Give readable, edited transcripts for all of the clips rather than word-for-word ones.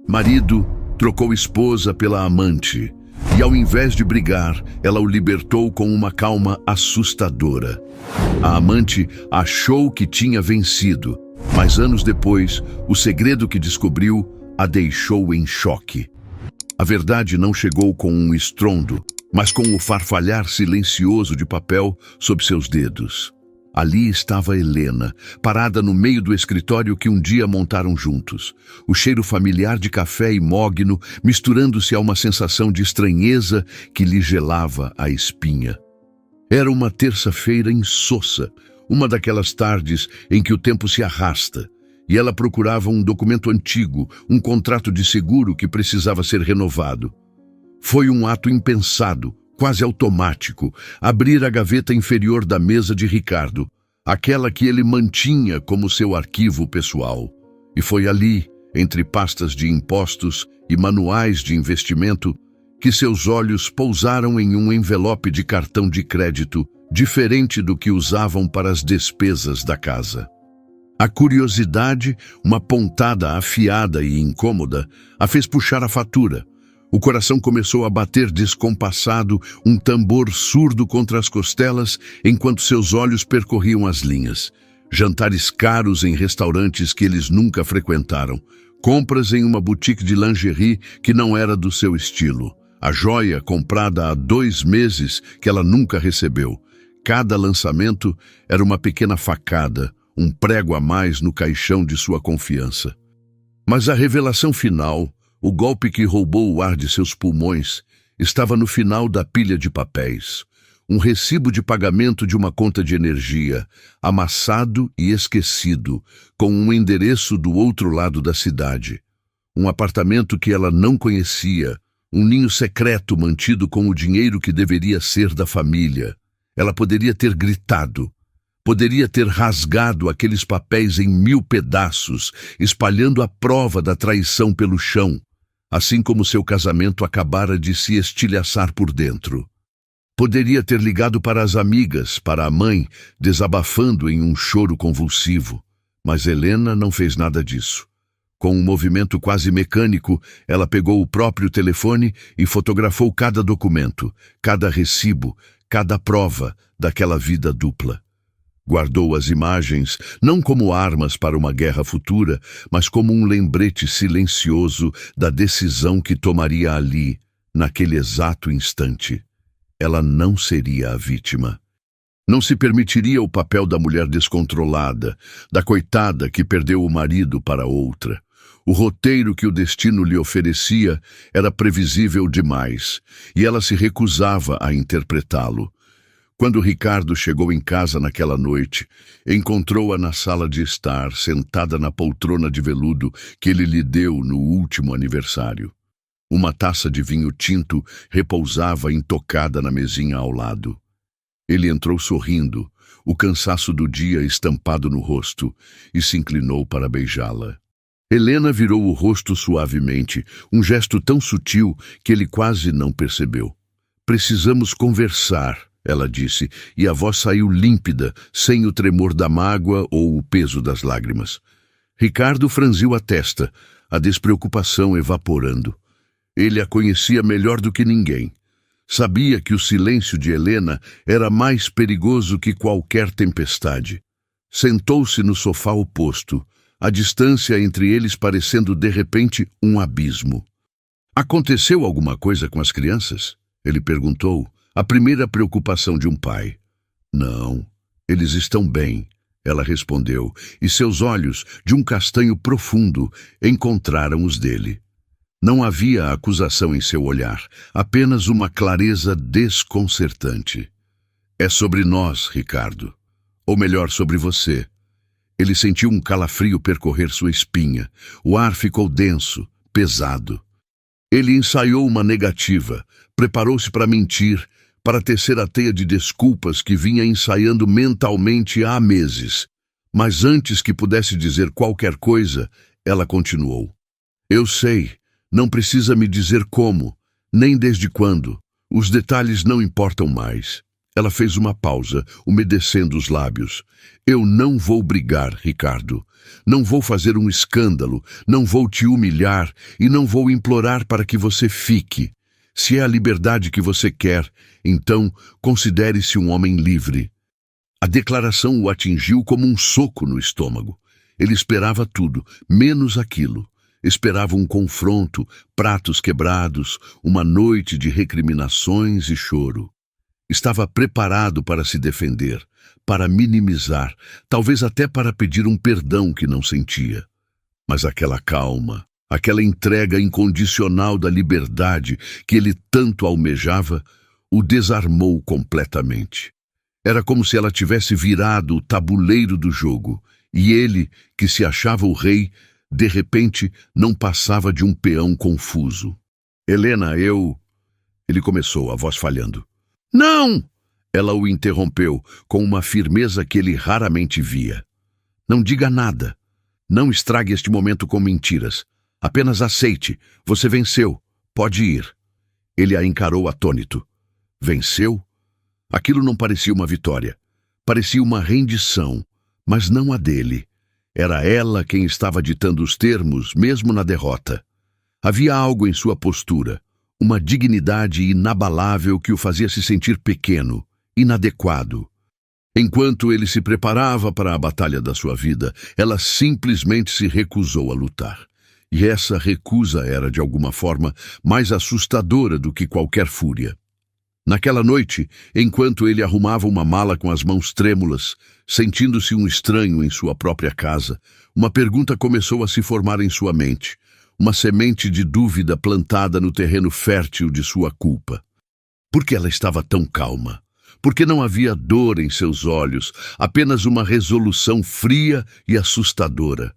Marido trocou esposa pela amante, e ao invés de brigar, ela o libertou com uma calma assustadora. A amante achou que tinha vencido, mas anos depois, o segredo que descobriu a deixou em choque. A verdade não chegou com um estrondo, mas com o farfalhar silencioso de papel sob seus dedos. Ali estava Helena, parada no meio do escritório que um dia montaram juntos. O cheiro familiar de café e mogno misturando-se a uma sensação de estranheza que lhe gelava a espinha. Era uma terça-feira insossa, uma daquelas tardes em que o tempo se arrasta, e ela procurava um documento antigo, um contrato de seguro que precisava ser renovado. Foi um ato impensado, quase automático, abrir a gaveta inferior da mesa de Ricardo, aquela que ele mantinha como seu arquivo pessoal. E foi ali, entre pastas de impostos e manuais de investimento, que seus olhos pousaram em um envelope de cartão de crédito diferente do que usavam para as despesas da casa. A curiosidade, uma pontada afiada e incômoda, a fez puxar a fatura. O coração começou a bater descompassado, um tambor surdo contra as costelas, enquanto seus olhos percorriam as linhas. Jantares caros em restaurantes que eles nunca frequentaram. Compras em uma boutique de lingerie que não era do seu estilo. A joia comprada há 2 meses que ela nunca recebeu. Cada lançamento era uma pequena facada, um prego a mais no caixão de sua confiança. Mas a revelação final, o golpe que roubou o ar de seus pulmões, estava no final da pilha de papéis. Um recibo de pagamento de uma conta de energia, amassado e esquecido, com um endereço do outro lado da cidade. Um apartamento que ela não conhecia, um ninho secreto mantido com o dinheiro que deveria ser da família. Ela poderia ter gritado. Poderia ter rasgado aqueles papéis em 1000 pedaços, espalhando a prova da traição pelo chão, assim como seu casamento acabara de se estilhaçar por dentro. Poderia ter ligado para as amigas, para a mãe, desabafando em um choro convulsivo, mas Helena não fez nada disso. Com um movimento quase mecânico, ela pegou o próprio telefone e fotografou cada documento, cada recibo, cada prova daquela vida dupla. Guardou as imagens, não como armas para uma guerra futura, mas como um lembrete silencioso da decisão que tomaria ali, naquele exato instante. Ela não seria a vítima. Não se permitiria o papel da mulher descontrolada, da coitada que perdeu o marido para outra. O roteiro que o destino lhe oferecia era previsível demais, e ela se recusava a interpretá-lo. Quando Ricardo chegou em casa naquela noite, encontrou-a na sala de estar, sentada na poltrona de veludo que ele lhe deu no último aniversário. Uma taça de vinho tinto repousava intocada na mesinha ao lado. Ele entrou sorrindo, o cansaço do dia estampado no rosto, e se inclinou para beijá-la. Helena virou o rosto suavemente, um gesto tão sutil que ele quase não percebeu. "Precisamos conversar", ela disse, e a voz saiu límpida, sem o tremor da mágoa ou o peso das lágrimas. Ricardo franziu a testa, a despreocupação evaporando. Ele a conhecia melhor do que ninguém. Sabia que o silêncio de Helena era mais perigoso que qualquer tempestade. Sentou-se no sofá oposto, a distância entre eles parecendo de repente um abismo. "Aconteceu alguma coisa com as crianças?" ele perguntou, a primeira preocupação de um pai. "Não, eles estão bem", ela respondeu, e seus olhos, de um castanho profundo, encontraram os dele. Não havia acusação em seu olhar, apenas uma clareza desconcertante. "É sobre nós, Ricardo. Ou melhor, sobre você." Ele sentiu um calafrio percorrer sua espinha. O ar ficou denso, pesado. Ele ensaiou uma negativa, preparou-se para mentir, para tecer a teia de desculpas que vinha ensaiando mentalmente há meses. Mas antes que pudesse dizer qualquer coisa, ela continuou. "Eu sei, não precisa me dizer como, nem desde quando. Os detalhes não importam mais." Ela fez uma pausa, umedecendo os lábios. Eu não vou brigar, Ricardo. Não vou fazer um escândalo, não vou te humilhar e não vou implorar para que você fique. Se é a liberdade que você quer, então considere-se um homem livre. A declaração o atingiu como um soco no estômago. Ele esperava tudo, menos aquilo. Esperava um confronto, pratos quebrados, uma noite de recriminações e choro. Estava preparado para se defender, para minimizar, talvez até para pedir um perdão que não sentia. Mas aquela calma, aquela entrega incondicional da liberdade que ele tanto almejava, o desarmou completamente. Era como se ela tivesse virado o tabuleiro do jogo, e ele, que se achava o rei, de repente não passava de um peão confuso. Helena, Ele começou, a voz falhando. Não! Ela o interrompeu, com uma firmeza que ele raramente via. Não diga nada. Não estrague este momento com mentiras. Apenas aceite. Você venceu. Pode ir. Ele a encarou atônito. Venceu? Aquilo não parecia uma vitória. Parecia uma rendição, mas não a dele. Era ela quem estava ditando os termos, mesmo na derrota. Havia algo em sua postura, uma dignidade inabalável que o fazia se sentir pequeno, inadequado. Enquanto ele se preparava para a batalha da sua vida, ela simplesmente se recusou a lutar. E essa recusa era, de alguma forma, mais assustadora do que qualquer fúria. Naquela noite, enquanto ele arrumava uma mala com as mãos trêmulas, sentindo-se um estranho em sua própria casa, uma pergunta começou a se formar em sua mente, uma semente de dúvida plantada no terreno fértil de sua culpa. Por que ela estava tão calma? Por que não havia dor em seus olhos, apenas uma resolução fria e assustadora?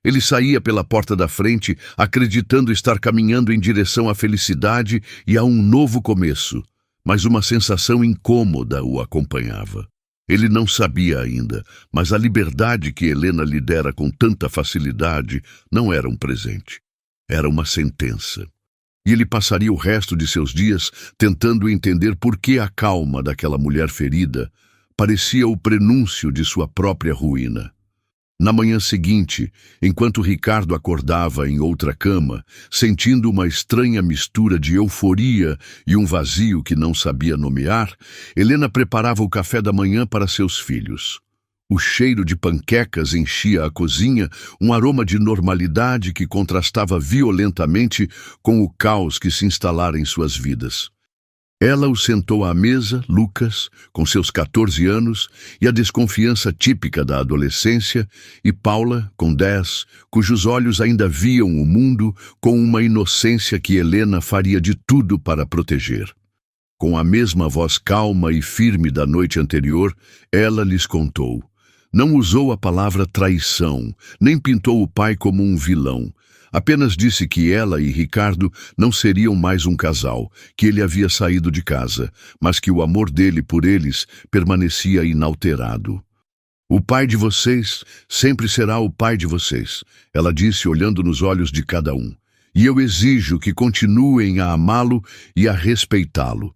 Ele saía pela porta da frente, acreditando estar caminhando em direção à felicidade e a um novo começo. Mas uma sensação incômoda o acompanhava. Ele não sabia ainda, mas a liberdade que Helena lhe dera com tanta facilidade não era um presente. Era uma sentença. E ele passaria o resto de seus dias tentando entender por que a calma daquela mulher ferida parecia o prenúncio de sua própria ruína. Na manhã seguinte, enquanto Ricardo acordava em outra cama, sentindo uma estranha mistura de euforia e um vazio que não sabia nomear, Helena preparava o café da manhã para seus filhos. O cheiro de panquecas enchia a cozinha, um aroma de normalidade que contrastava violentamente com o caos que se instalara em suas vidas. Ela o sentou à mesa, Lucas, com seus 14 anos, e a desconfiança típica da adolescência, e Paula, com 10, cujos olhos ainda viam o mundo com uma inocência que Helena faria de tudo para proteger. Com a mesma voz calma e firme da noite anterior, ela lhes contou. Não usou a palavra traição, nem pintou o pai como um vilão. Apenas disse que ela e Ricardo não seriam mais um casal, que ele havia saído de casa, mas que o amor dele por eles permanecia inalterado. O pai de vocês sempre será o pai de vocês, ela disse olhando nos olhos de cada um. E eu exijo que continuem a amá-lo e a respeitá-lo.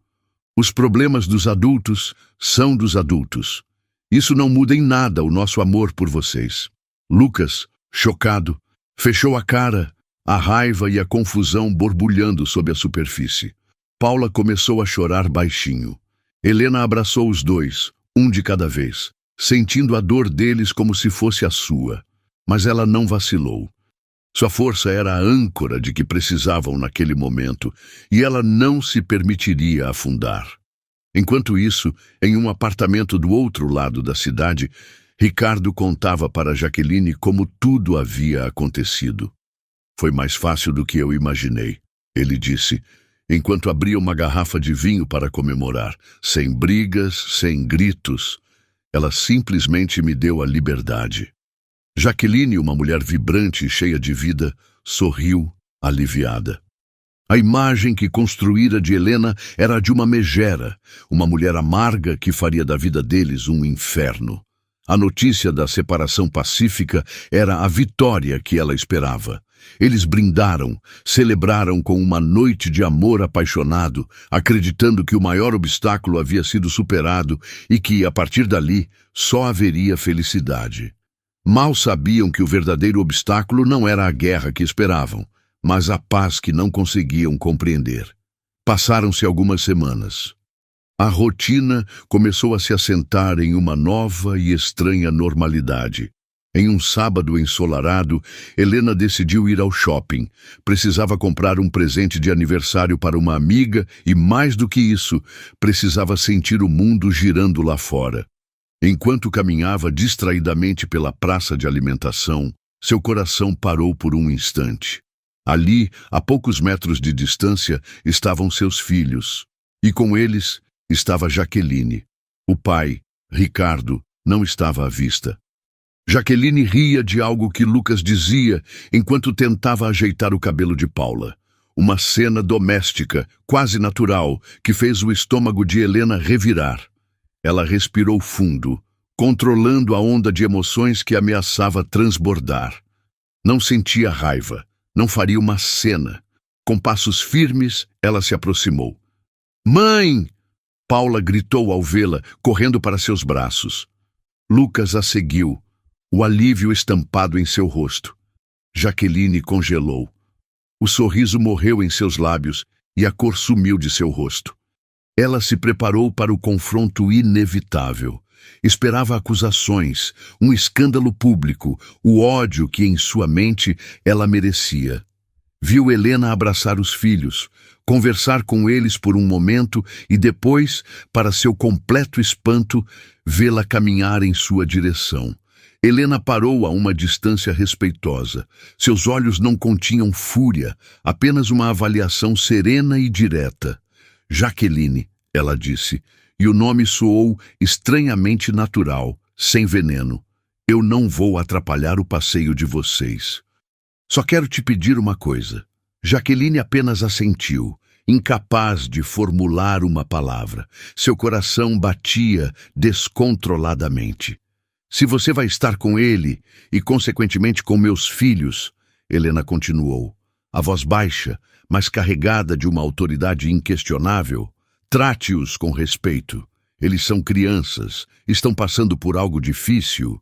Os problemas dos adultos são dos adultos. Isso não muda em nada o nosso amor por vocês. Lucas, chocado, fechou a cara, a raiva e a confusão borbulhando sob a superfície. Paula começou a chorar baixinho. Helena abraçou os dois, um de cada vez, sentindo a dor deles como se fosse a sua. Mas ela não vacilou. Sua força era a âncora de que precisavam naquele momento, e ela não se permitiria afundar. Enquanto isso, em um apartamento do outro lado da cidade, Ricardo contava para Jaqueline como tudo havia acontecido. Foi mais fácil do que eu imaginei, ele disse, enquanto abria uma garrafa de vinho para comemorar, sem brigas, sem gritos. Ela simplesmente me deu a liberdade. Jaqueline, uma mulher vibrante e cheia de vida, sorriu, aliviada. A imagem que construíra de Helena era de uma megera, uma mulher amarga que faria da vida deles um inferno. A notícia da separação pacífica era a vitória que ela esperava. Eles brindaram, celebraram com uma noite de amor apaixonado, acreditando que o maior obstáculo havia sido superado e que, a partir dali, só haveria felicidade. Mal sabiam que o verdadeiro obstáculo não era a guerra que esperavam, mas a paz que não conseguiam compreender. Passaram-se algumas semanas. A rotina começou a se assentar em uma nova e estranha normalidade. Em um sábado ensolarado, Helena decidiu ir ao shopping. Precisava comprar um presente de aniversário para uma amiga e, mais do que isso, precisava sentir o mundo girando lá fora. Enquanto caminhava distraidamente pela praça de alimentação, seu coração parou por um instante. Ali, a poucos metros de distância, estavam seus filhos. E com eles estava Jaqueline. O pai, Ricardo, não estava à vista. Jaqueline ria de algo que Lucas dizia enquanto tentava ajeitar o cabelo de Paula. Uma cena doméstica, quase natural, que fez o estômago de Helena revirar. Ela respirou fundo, controlando a onda de emoções que ameaçava transbordar. Não sentia raiva, não faria uma cena. Com passos firmes, ela se aproximou. "Mãe!" Paula gritou ao vê-la, correndo para seus braços. Lucas a seguiu, o alívio estampado em seu rosto. Jaqueline congelou. O sorriso morreu em seus lábios e a cor sumiu de seu rosto. Ela se preparou para o confronto inevitável. Esperava acusações, um escândalo público, o ódio que em sua mente ela merecia. Viu Helena abraçar os filhos, conversar com eles por um momento e depois, para seu completo espanto, vê-la caminhar em sua direção. Helena parou a uma distância respeitosa. Seus olhos não continham fúria, apenas uma avaliação serena e direta. "Jaqueline", ela disse, e o nome soou estranhamente natural, sem veneno. "Eu não vou atrapalhar o passeio de vocês. Só quero te pedir uma coisa." Jaqueline apenas assentiu, incapaz de formular uma palavra. Seu coração batia descontroladamente. "Se você vai estar com ele e, consequentemente, com meus filhos", Helena continuou, a voz baixa, mas carregada de uma autoridade inquestionável, "trate-os com respeito. Eles são crianças, estão passando por algo difícil.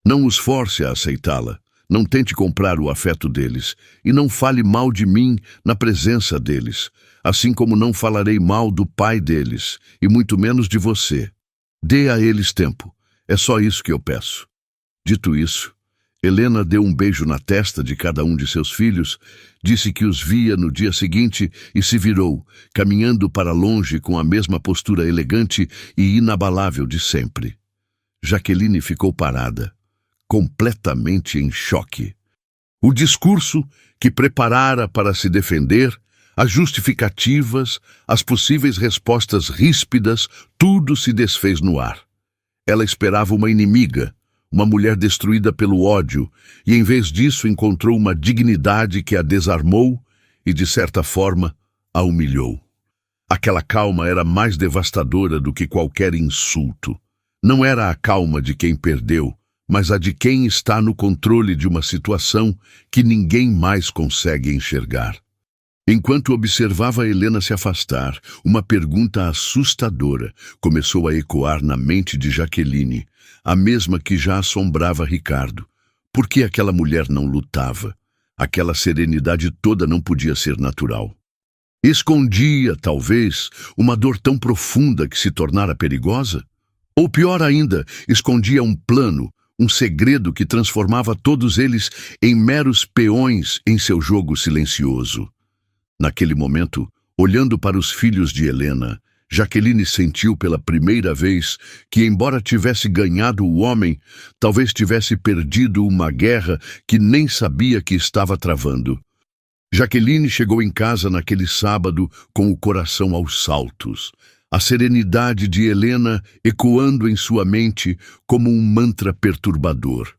Não os force a aceitá-la. Não tente comprar o afeto deles, e não fale mal de mim na presença deles, assim como não falarei mal do pai deles, e muito menos de você. Dê a eles tempo. É só isso que eu peço." Dito isso, Helena deu um beijo na testa de cada um de seus filhos, disse que os via no dia seguinte e se virou, caminhando para longe com a mesma postura elegante e inabalável de sempre. Jaqueline ficou parada, completamente em choque. O discurso que preparara para se defender, as justificativas, as possíveis respostas ríspidas, tudo se desfez no ar. Ela esperava uma inimiga, uma mulher destruída pelo ódio, e em vez disso encontrou uma dignidade que a desarmou e, de certa forma, a humilhou. Aquela calma era mais devastadora do que qualquer insulto. Não era a calma de quem perdeu, mas a de quem está no controle de uma situação que ninguém mais consegue enxergar. Enquanto observava Helena se afastar, uma pergunta assustadora começou a ecoar na mente de Jaqueline, a mesma que já assombrava Ricardo. Por que aquela mulher não lutava? Aquela serenidade toda não podia ser natural. Escondia, talvez, uma dor tão profunda que se tornara perigosa? Ou pior ainda, escondia um plano, um segredo que transformava todos eles em meros peões em seu jogo silencioso. Naquele momento, olhando para os filhos de Helena, Jaqueline sentiu pela primeira vez que, embora tivesse ganhado o homem, talvez tivesse perdido uma guerra que nem sabia que estava travando. Jaqueline chegou em casa naquele sábado com o coração aos saltos, a serenidade de Helena ecoando em sua mente como um mantra perturbador.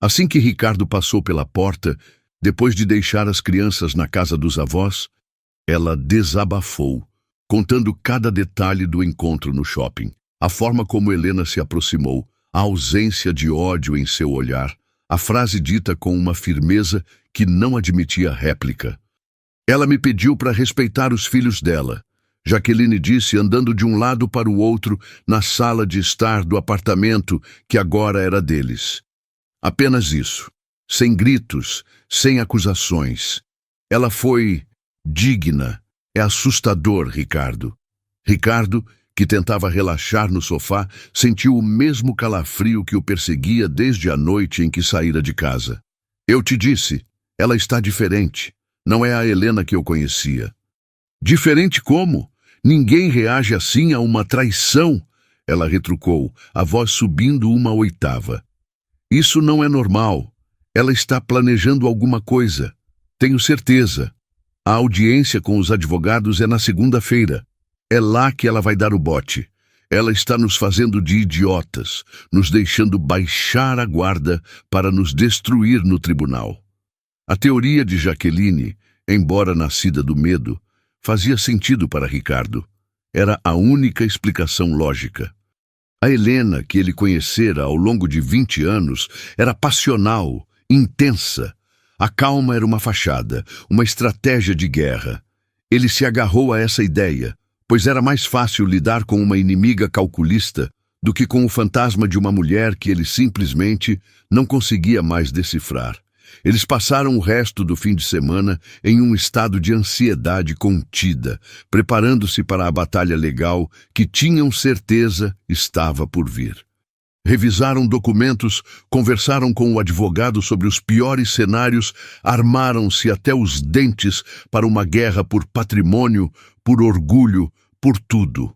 Assim que Ricardo passou pela porta, depois de deixar as crianças na casa dos avós, ela desabafou, contando cada detalhe do encontro no shopping, a forma como Helena se aproximou, a ausência de ódio em seu olhar, a frase dita com uma firmeza que não admitia réplica. Ela me pediu para respeitar os filhos dela. Jaqueline disse, andando de um lado para o outro na sala de estar do apartamento que agora era deles. Apenas isso, sem gritos, sem acusações. Ela foi digna. É assustador, Ricardo. Ricardo, que tentava relaxar no sofá, sentiu o mesmo calafrio que o perseguia desde a noite em que saíra de casa. Eu te disse, ela está diferente. Não é a Helena que eu conhecia. Diferente como? Ninguém reage assim a uma traição, ela retrucou, a voz subindo uma oitava. Isso não é normal. Ela está planejando alguma coisa. Tenho certeza. A audiência com os advogados é na segunda-feira. É lá que ela vai dar o bote. Ela está nos fazendo de idiotas, nos deixando baixar a guarda para nos destruir no tribunal. A teoria de Jaqueline, embora nascida do medo, fazia sentido para Ricardo. Era a única explicação lógica. A Helena, que ele conhecera ao longo de 20 anos, era passional, intensa. A calma era uma fachada, uma estratégia de guerra. Ele se agarrou a essa ideia, pois era mais fácil lidar com uma inimiga calculista do que com o fantasma de uma mulher que ele simplesmente não conseguia mais decifrar. Eles passaram o resto do fim de semana em um estado de ansiedade contida, preparando-se para a batalha legal que tinham certeza estava por vir. Revisaram documentos, conversaram com o advogado sobre os piores cenários, armaram-se até os dentes para uma guerra por patrimônio, por orgulho, por tudo.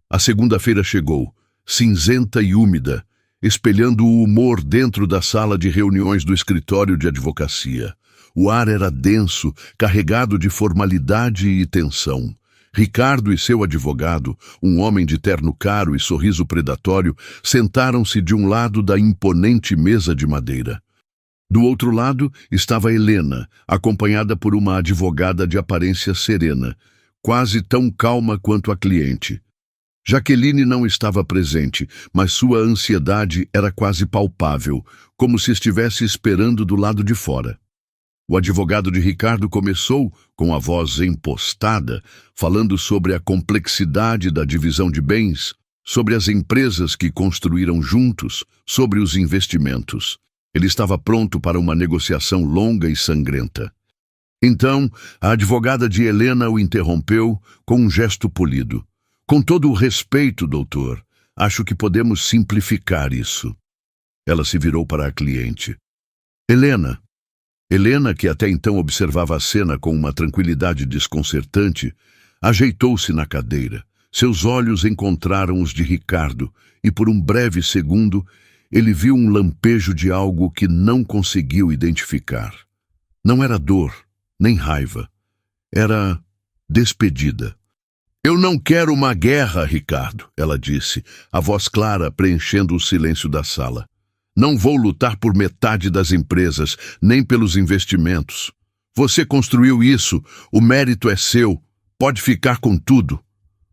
A segunda-feira chegou, cinzenta e úmida, espelhando o humor dentro da sala de reuniões do escritório de advocacia. O ar era denso, carregado de formalidade e tensão. Ricardo e seu advogado, um homem de terno caro e sorriso predatório, sentaram-se de um lado da imponente mesa de madeira. Do outro lado estava Helena, acompanhada por uma advogada de aparência serena, quase tão calma quanto a cliente. Jaqueline não estava presente, mas sua ansiedade era quase palpável, como se estivesse esperando do lado de fora. O advogado de Ricardo começou, com a voz empostada, falando sobre a complexidade da divisão de bens, sobre as empresas que construíram juntos, sobre os investimentos. Ele estava pronto para uma negociação longa e sangrenta. Então, a advogada de Helena o interrompeu com um gesto polido. Com todo o respeito, doutor, acho que podemos simplificar isso. Ela se virou para a cliente. Helena, que até então observava a cena com uma tranquilidade desconcertante, ajeitou-se na cadeira. Seus olhos encontraram os de Ricardo e, por um breve segundo, ele viu um lampejo de algo que não conseguiu identificar. Não era dor, nem raiva. Era despedida. Eu não quero uma guerra, Ricardo, ela disse, a voz clara preenchendo o silêncio da sala. Não vou lutar por metade das empresas, nem pelos investimentos. Você construiu isso, o mérito é seu, pode ficar com tudo.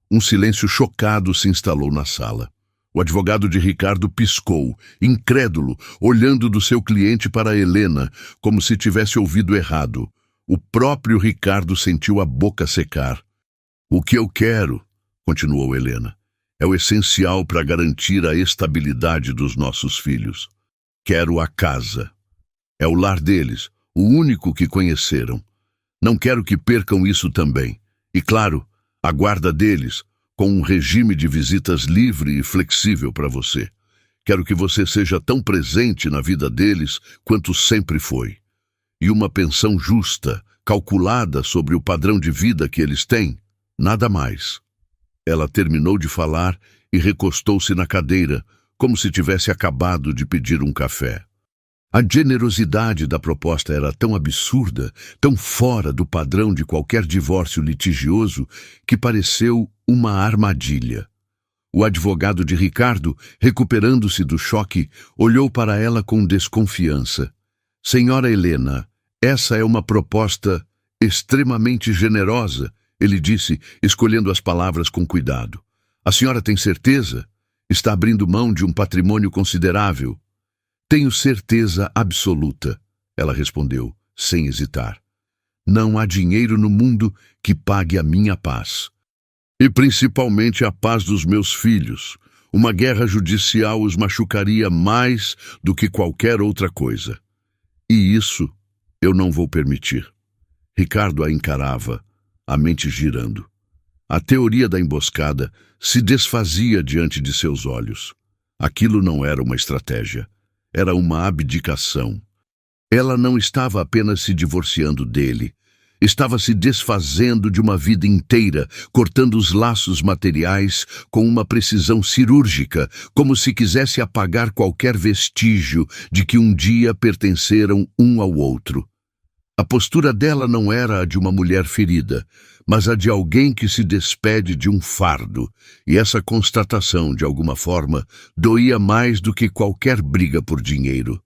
Um silêncio chocado se instalou na sala. O advogado de Ricardo piscou, incrédulo, olhando do seu cliente para Helena, como se tivesse ouvido errado. O próprio Ricardo sentiu a boca secar. O que eu quero, continuou Helena, é o essencial para garantir a estabilidade dos nossos filhos. Quero a casa. É o lar deles, o único que conheceram. Não quero que percam isso também. E, claro, a guarda deles, com um regime de visitas livre e flexível para você. Quero que você seja tão presente na vida deles quanto sempre foi. E uma pensão justa, calculada sobre o padrão de vida que eles têm. Nada mais. Ela terminou de falar e recostou-se na cadeira, como se tivesse acabado de pedir um café. A generosidade da proposta era tão absurda, tão fora do padrão de qualquer divórcio litigioso, que pareceu uma armadilha. O advogado de Ricardo, recuperando-se do choque, olhou para ela com desconfiança. Senhora Helena, essa é uma proposta extremamente generosa, ele disse, escolhendo as palavras com cuidado. A senhora tem certeza? Está abrindo mão de um patrimônio considerável. Tenho certeza absoluta, ela respondeu, sem hesitar. Não há dinheiro no mundo que pague a minha paz. E principalmente a paz dos meus filhos. Uma guerra judicial os machucaria mais do que qualquer outra coisa. E isso eu não vou permitir. Ricardo a encarava, a mente girando. A teoria da emboscada se desfazia diante de seus olhos. Aquilo não era uma estratégia. Era uma abdicação. Ela não estava apenas se divorciando dele. Estava se desfazendo de uma vida inteira, cortando os laços materiais com uma precisão cirúrgica, como se quisesse apagar qualquer vestígio de que um dia pertenceram um ao outro. A postura dela não era a de uma mulher ferida, mas a de alguém que se despede de um fardo, e essa constatação, de alguma forma, doía mais do que qualquer briga por dinheiro.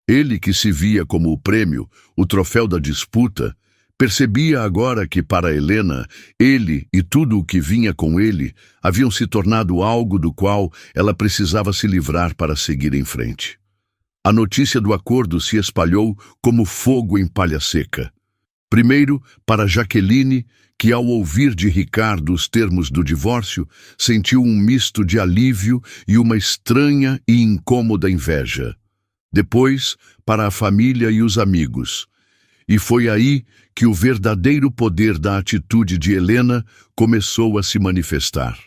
Ele, que se via como o prêmio, o troféu da disputa, percebia agora que, para Helena, ele e tudo o que vinha com ele haviam se tornado algo do qual ela precisava se livrar para seguir em frente. A notícia do acordo se espalhou como fogo em palha seca. Primeiro, para Jaqueline, que ao ouvir de Ricardo os termos do divórcio, sentiu um misto de alívio e uma estranha e incômoda inveja. Depois, para a família e os amigos. E foi aí que o verdadeiro poder da atitude de Helena começou a se manifestar.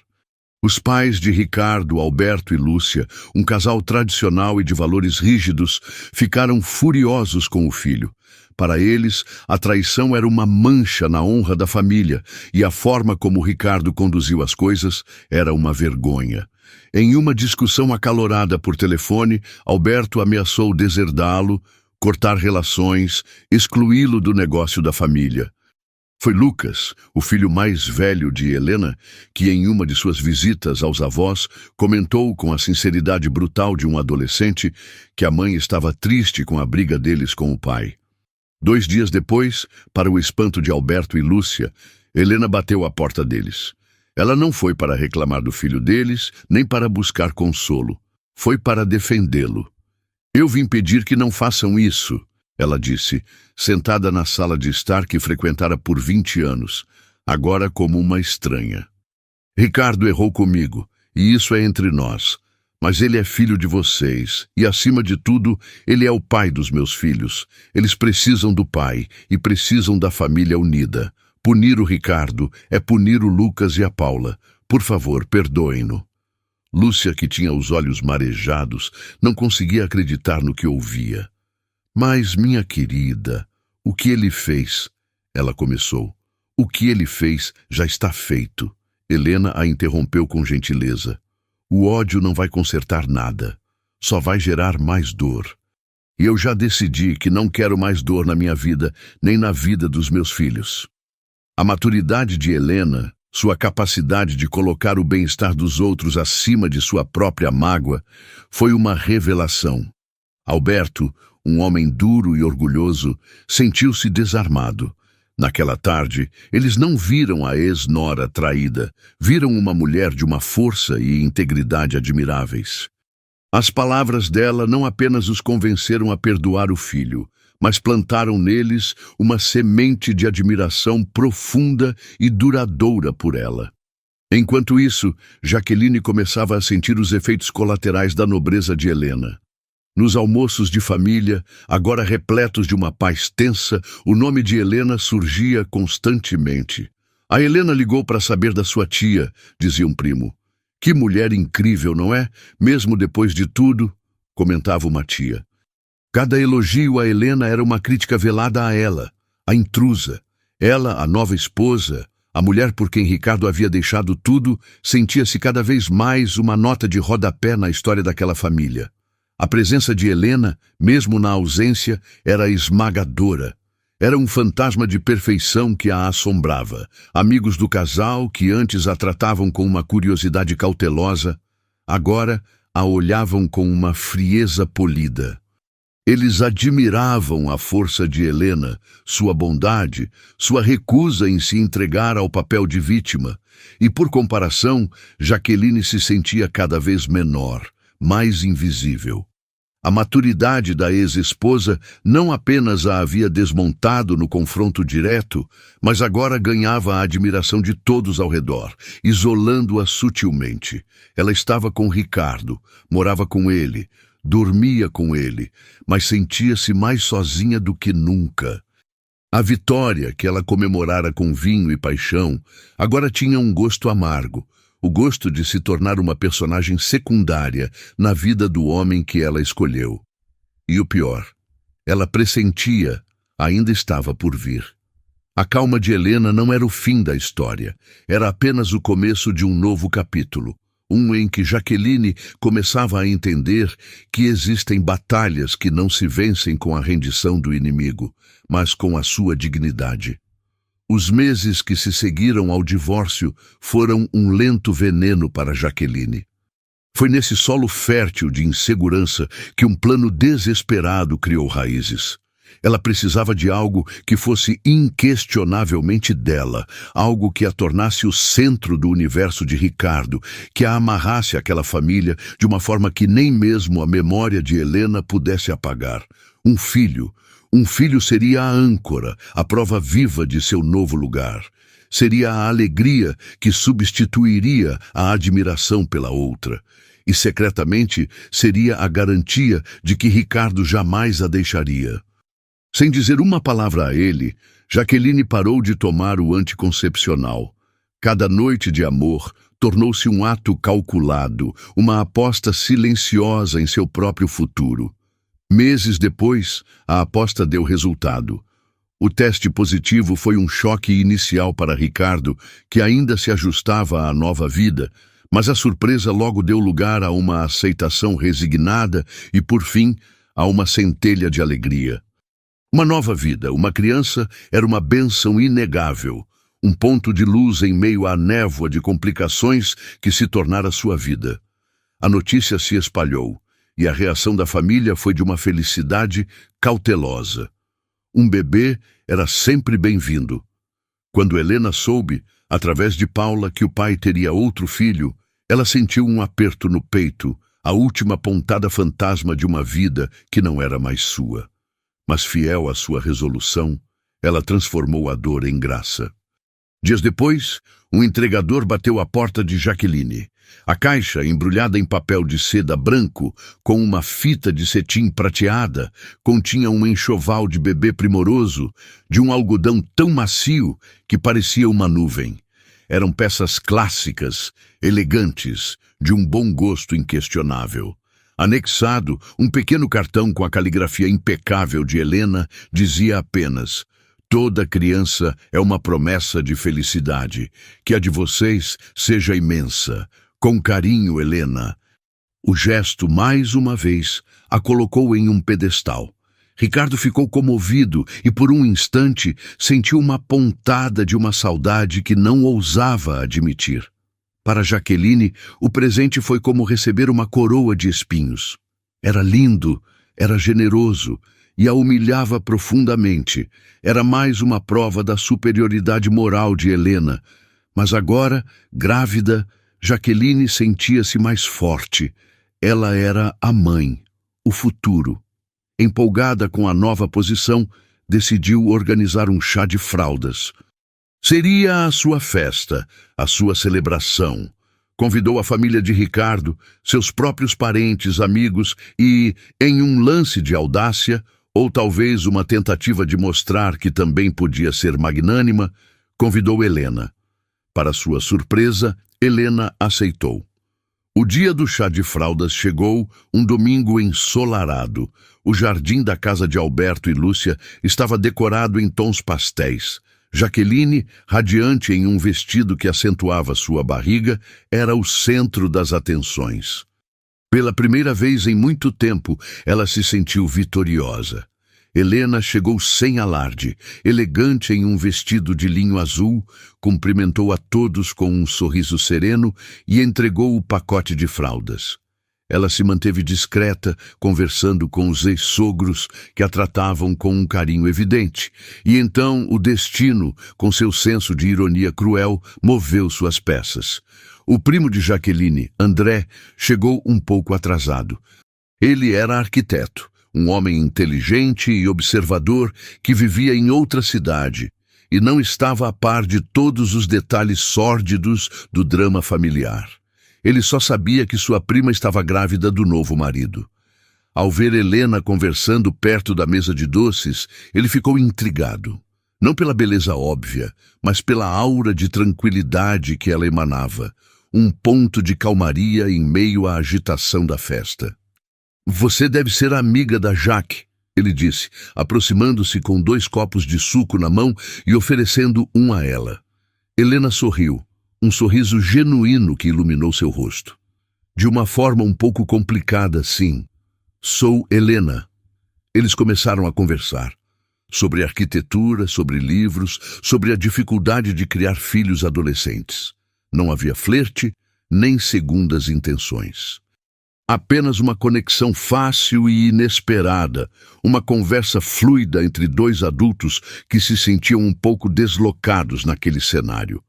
Os pais de Ricardo, Alberto e Lúcia, um casal tradicional e de valores rígidos, ficaram furiosos com o filho. Para eles, a traição era uma mancha na honra da família, e a forma como Ricardo conduziu as coisas era uma vergonha. Em uma discussão acalorada por telefone, Alberto ameaçou deserdá-lo, cortar relações, excluí-lo do negócio da família. Foi Lucas, o filho mais velho de Helena, que em uma de suas visitas aos avós comentou com a sinceridade brutal de um adolescente que a mãe estava triste com a briga deles com o pai. 2 dias depois, para o espanto de Alberto e Lúcia, Helena bateu à porta deles. Ela não foi para reclamar do filho deles, nem para buscar consolo. Foi para defendê-lo. Eu vim pedir que não façam isso, ela disse, sentada na sala de estar que frequentara por 20 anos, agora como uma estranha. Ricardo errou comigo, e isso é entre nós. Mas ele é filho de vocês, e acima de tudo, ele é o pai dos meus filhos. Eles precisam do pai, e precisam da família unida. Punir o Ricardo é punir o Lucas e a Paula. Por favor, perdoem-no. Lúcia, que tinha os olhos marejados, não conseguia acreditar no que ouvia. Mas, minha querida, o que ele fez? Ela começou. O que ele fez já está feito. Helena a interrompeu com gentileza. O ódio não vai consertar nada. Só vai gerar mais dor. E eu já decidi que não quero mais dor na minha vida, nem na vida dos meus filhos. A maturidade de Helena, sua capacidade de colocar o bem-estar dos outros acima de sua própria mágoa, foi uma revelação. Alberto, um homem duro e orgulhoso, sentiu-se desarmado. Naquela tarde, eles não viram a ex-nora traída, viram uma mulher de uma força e integridade admiráveis. As palavras dela não apenas os convenceram a perdoar o filho, mas plantaram neles uma semente de admiração profunda e duradoura por ela. Enquanto isso, Jaqueline começava a sentir os efeitos colaterais da nobreza de Helena. Nos almoços de família, agora repletos de uma paz tensa, o nome de Helena surgia constantemente. A Helena ligou para saber da sua tia, dizia um primo. Que mulher incrível, não é? Mesmo depois de tudo, comentava uma tia. Cada elogio a Helena era uma crítica velada a ela, a intrusa. Ela, a nova esposa, a mulher por quem Ricardo havia deixado tudo, sentia-se cada vez mais uma nota de rodapé na história daquela família. A presença de Helena, mesmo na ausência, era esmagadora. Era um fantasma de perfeição que a assombrava. Amigos do casal, que antes a tratavam com uma curiosidade cautelosa, agora a olhavam com uma frieza polida. Eles admiravam a força de Helena, sua bondade, sua recusa em se entregar ao papel de vítima. E, por comparação, Jaqueline se sentia cada vez menor, mais invisível. A maturidade da ex-esposa não apenas a havia desmontado no confronto direto, mas agora ganhava a admiração de todos ao redor, isolando-a sutilmente. Ela estava com Ricardo, morava com ele, dormia com ele, mas sentia-se mais sozinha do que nunca. A vitória que ela comemorara com vinho e paixão agora tinha um gosto amargo, o gosto de se tornar uma personagem secundária na vida do homem que ela escolheu. E o pior, ela pressentia, ainda estava por vir. A calma de Helena não era o fim da história, era apenas o começo de um novo capítulo, um em que Jaqueline começava a entender que existem batalhas que não se vencem com a rendição do inimigo, mas com a sua dignidade. Os meses que se seguiram ao divórcio foram um lento veneno para Jaqueline. Foi nesse solo fértil de insegurança que um plano desesperado criou raízes. Ela precisava de algo que fosse inquestionavelmente dela, algo que a tornasse o centro do universo de Ricardo, que a amarrasse àquela família de uma forma que nem mesmo a memória de Helena pudesse apagar. Um filho. Um filho seria a âncora, a prova viva de seu novo lugar. Seria a alegria que substituiria a admiração pela outra. E, secretamente, seria a garantia de que Ricardo jamais a deixaria. Sem dizer uma palavra a ele, Jaqueline parou de tomar o anticoncepcional. Cada noite de amor tornou-se um ato calculado, uma aposta silenciosa em seu próprio futuro. Meses depois, a aposta deu resultado. O teste positivo foi um choque inicial para Ricardo, que ainda se ajustava à nova vida, mas a surpresa logo deu lugar a uma aceitação resignada e, por fim, a uma centelha de alegria. Uma nova vida, uma criança, era uma bênção inegável, um ponto de luz em meio à névoa de complicações que se tornara sua vida. A notícia se espalhou, e a reação da família foi de uma felicidade cautelosa. Um bebê era sempre bem-vindo. Quando Helena soube, através de Paula, que o pai teria outro filho, ela sentiu um aperto no peito, a última pontada fantasma de uma vida que não era mais sua. Mas fiel à sua resolução, ela transformou a dor em graça. Dias depois, um entregador bateu à porta de Jaqueline. A caixa, embrulhada em papel de seda branco, com uma fita de cetim prateada, continha um enxoval de bebê primoroso, de um algodão tão macio que parecia uma nuvem. Eram peças clássicas, elegantes, de um bom gosto inquestionável. Anexado, um pequeno cartão com a caligrafia impecável de Helena dizia apenas: "Toda criança é uma promessa de felicidade. Que a de vocês seja imensa. Com carinho, Helena." O gesto, mais uma vez, a colocou em um pedestal. Ricardo ficou comovido e, por um instante, sentiu uma pontada de uma saudade que não ousava admitir. Para Jaqueline, o presente foi como receber uma coroa de espinhos. Era lindo, era generoso e a humilhava profundamente. Era mais uma prova da superioridade moral de Helena. Mas agora, grávida, Jaqueline sentia-se mais forte. Ela era a mãe, o futuro. Empolgada com a nova posição, decidiu organizar um chá de fraldas. Seria a sua festa, a sua celebração. Convidou a família de Ricardo, seus próprios parentes, amigos e, em um lance de audácia, ou talvez uma tentativa de mostrar que também podia ser magnânima, convidou Helena. Para sua surpresa, Helena aceitou. O dia do chá de fraldas chegou, um domingo ensolarado. O jardim da casa de Alberto e Lúcia estava decorado em tons pastéis. Jaqueline, radiante em um vestido que acentuava sua barriga, era o centro das atenções. Pela primeira vez em muito tempo, ela se sentiu vitoriosa. Helena chegou sem alarde, elegante em um vestido de linho azul, cumprimentou a todos com um sorriso sereno e entregou o pacote de fraldas. Ela se manteve discreta, conversando com os ex-sogros que a tratavam com um carinho evidente. E então o destino, com seu senso de ironia cruel, moveu suas peças. O primo de Jaqueline, André, chegou um pouco atrasado. Ele era arquiteto, um homem inteligente e observador que vivia em outra cidade e não estava a par de todos os detalhes sórdidos do drama familiar. Ele só sabia que sua prima estava grávida do novo marido. Ao ver Helena conversando perto da mesa de doces, ele ficou intrigado. Não pela beleza óbvia, mas pela aura de tranquilidade que ela emanava. Um ponto de calmaria em meio à agitação da festa. "Você deve ser amiga da Jaque", ele disse, aproximando-se com 2 copos de suco na mão e oferecendo um a ela. Helena sorriu. Um sorriso genuíno que iluminou seu rosto. De uma forma um pouco complicada, sim. "Sou Helena." Eles começaram a conversar. Sobre arquitetura, sobre livros, sobre a dificuldade de criar filhos adolescentes. Não havia flerte, nem segundas intenções. Apenas uma conexão fácil e inesperada, uma conversa fluida entre 2 adultos que se sentiam um pouco deslocados naquele cenário.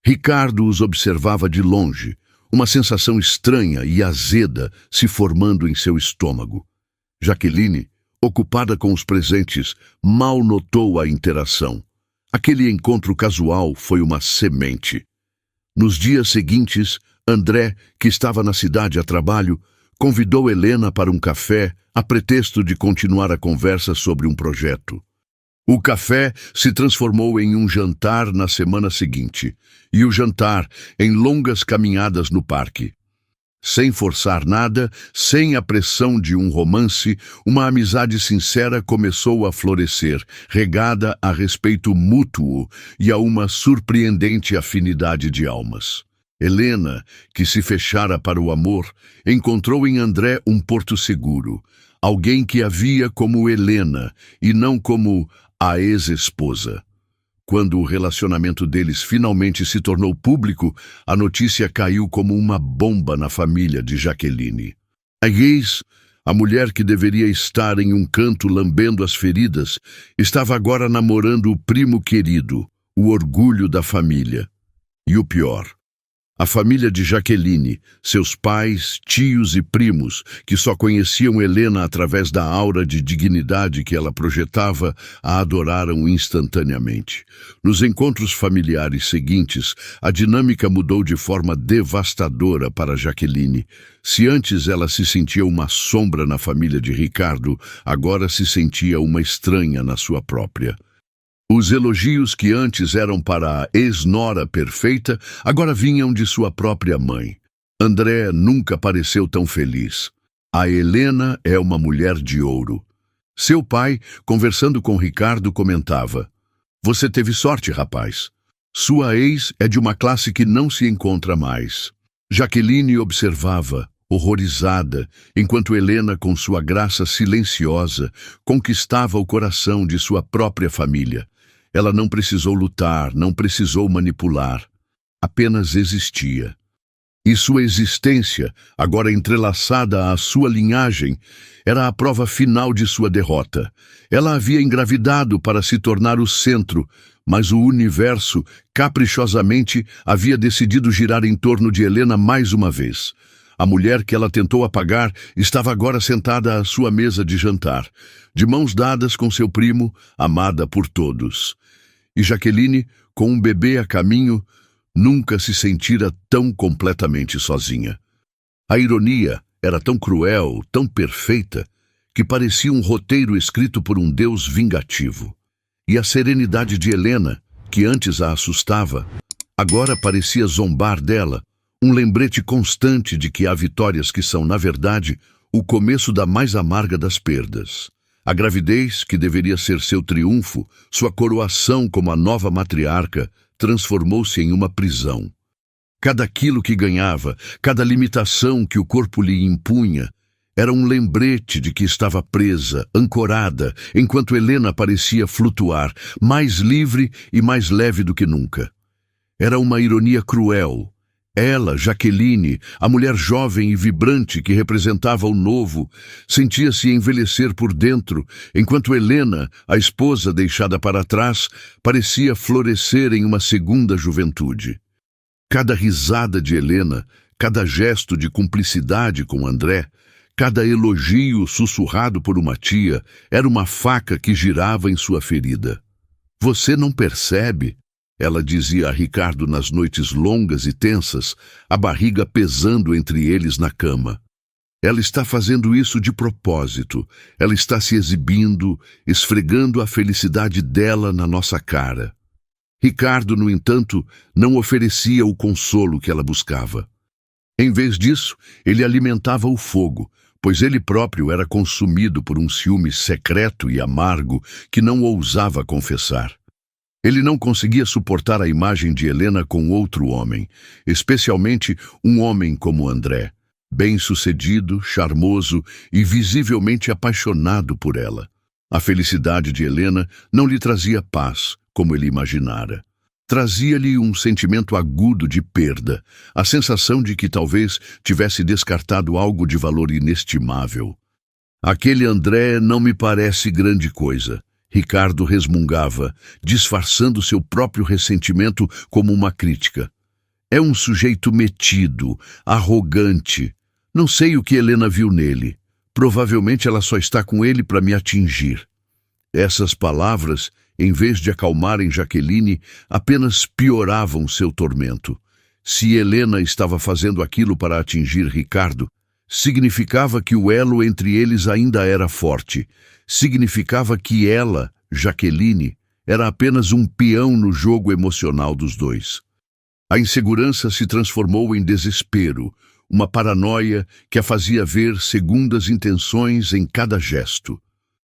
Ricardo os observava de longe, uma sensação estranha e azeda se formando em seu estômago. Jaqueline, ocupada com os presentes, mal notou a interação. Aquele encontro casual foi uma semente. Nos dias seguintes, André, que estava na cidade a trabalho, convidou Helena para um café a pretexto de continuar a conversa sobre um projeto. O café se transformou em um jantar na semana seguinte, e o jantar em longas caminhadas no parque. Sem forçar nada, sem a pressão de um romance, uma amizade sincera começou a florescer, regada a respeito mútuo e a uma surpreendente afinidade de almas. Helena, que se fechara para o amor, encontrou em André um porto seguro, alguém que a via como Helena e não como a ex-esposa. Quando o relacionamento deles finalmente se tornou público, a notícia caiu como uma bomba na família de Jaqueline. A ex, a mulher que deveria estar em um canto lambendo as feridas, estava agora namorando o primo querido, o orgulho da família. E o pior, a família de Jaqueline, seus pais, tios e primos, que só conheciam Helena através da aura de dignidade que ela projetava, a adoraram instantaneamente. Nos encontros familiares seguintes, a dinâmica mudou de forma devastadora para Jaqueline. Se antes ela se sentia uma sombra na família de Ricardo, agora se sentia uma estranha na sua própria. Os elogios que antes eram para a ex-nora perfeita, agora vinham de sua própria mãe. André nunca pareceu tão feliz. A Helena é uma mulher de ouro. Seu pai, conversando com Ricardo, comentava: "Você teve sorte, rapaz. Sua ex é de uma classe que não se encontra mais." Jaqueline observava, horrorizada, enquanto Helena, com sua graça silenciosa, conquistava o coração de sua própria família. Ela não precisou lutar, não precisou manipular. Apenas existia. E sua existência, agora entrelaçada à sua linhagem, era a prova final de sua derrota. Ela havia engravidado para se tornar o centro, mas o universo, caprichosamente, havia decidido girar em torno de Helena mais uma vez. A mulher que ela tentou apagar estava agora sentada à sua mesa de jantar, de mãos dadas com seu primo, amada por todos. E Jaqueline, com um bebê a caminho, nunca se sentira tão completamente sozinha. A ironia era tão cruel, tão perfeita, que parecia um roteiro escrito por um deus vingativo. E a serenidade de Helena, que antes a assustava, agora parecia zombar dela, um lembrete constante de que há vitórias que são, na verdade, o começo da mais amarga das perdas. A gravidez, que deveria ser seu triunfo, sua coroação como a nova matriarca, transformou-se em uma prisão. Cada quilo que ganhava, cada limitação que o corpo lhe impunha, era um lembrete de que estava presa, ancorada, enquanto Helena parecia flutuar, mais livre e mais leve do que nunca. Era uma ironia cruel. Ela, Jaqueline, a mulher jovem e vibrante que representava o novo, sentia-se envelhecer por dentro, enquanto Helena, a esposa deixada para trás, parecia florescer em uma segunda juventude. Cada risada de Helena, cada gesto de cumplicidade com André, cada elogio sussurrado por uma tia, era uma faca que girava em sua ferida. "Você não percebe?" Ela dizia a Ricardo nas noites longas e tensas, a barriga pesando entre eles na cama. "Ela está fazendo isso de propósito. Ela está se exibindo, esfregando a felicidade dela na nossa cara." Ricardo, no entanto, não oferecia o consolo que ela buscava. Em vez disso, ele alimentava o fogo, pois ele próprio era consumido por um ciúme secreto e amargo que não ousava confessar. Ele não conseguia suportar a imagem de Helena com outro homem, especialmente um homem como André, bem-sucedido, charmoso e visivelmente apaixonado por ela. A felicidade de Helena não lhe trazia paz, como ele imaginara. Trazia-lhe um sentimento agudo de perda, a sensação de que talvez tivesse descartado algo de valor inestimável. "Aquele André não me parece grande coisa", Ricardo resmungava, disfarçando seu próprio ressentimento como uma crítica. "É um sujeito metido, arrogante. Não sei o que Helena viu nele. Provavelmente ela só está com ele para me atingir." Essas palavras, em vez de acalmarem Jaqueline, apenas pioravam seu tormento. Se Helena estava fazendo aquilo para atingir Ricardo, significava que o elo entre eles ainda era forte. Significava que ela, Jaqueline, era apenas um peão no jogo emocional dos dois. A insegurança se transformou em desespero, uma paranoia que a fazia ver segundas intenções em cada gesto.